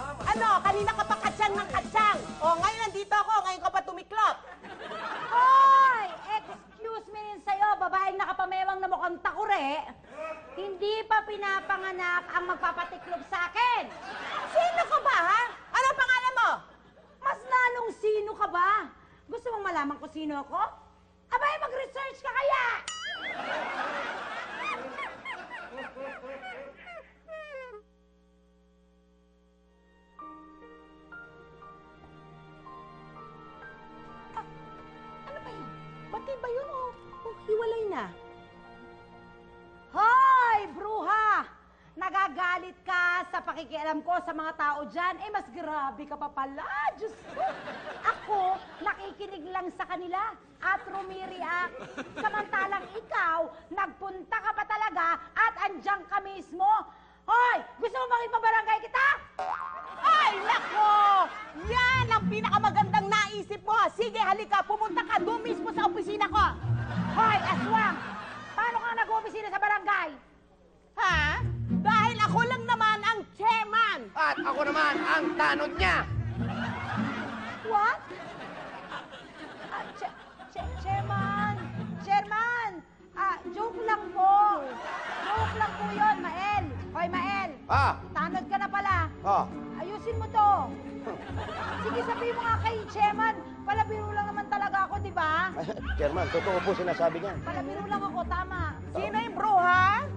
Ano, kanina ka pa katsang ng katsang. O, ngayon nandito ako, ngayon ka pa tumiklop. Hoy! Excuse me rin sa'yo, babaeng nakapamewang na mukhang takure. Hindi pa pinapanganak ang magpapatiklop sa akin. Sino ka ba, ha? Ano pangalan mo? Mas lalong sino ka ba? Gusto mong malaman kung sino ako? Abay, mag-research ka kaya! Ano ba yun? Bati ba yun o hiwalay na? Hoy, bruha! Nagagalit ka sa pakikialam ko sa mga tao dyan. Eh, mas grabe ka pa pala. Diyos ko. Ako, nakikinig lang sa kanila at rumiriak. Samantalang ikaw, nagpunta ka pa talaga at andyan ka mismo. Hoy, gusto mo bang ipabarangay kita? Ay, nako! Yan ang pinakamagandang naisip mo. Sige, halika, pumunta ka doon mismo sa opisina ko. Hoy, aswang! Paano ka nag-opisina sa barangay? Ha? Dahil ako lang naman ang chairman. At ako naman ang tanod niya. What? Chairman! Chairman! Joke lang po. Joke lang po yun, Mael. Hoy, Mael. Tanod ka na pala. Ayusin mo to. Sige, sabihin mo nga kay Chairman, palabiro lang naman talaga ako, di ba? Chairman, totoo po sinasabi niya. Palabiro lang ako, tama. Sino yung bruha?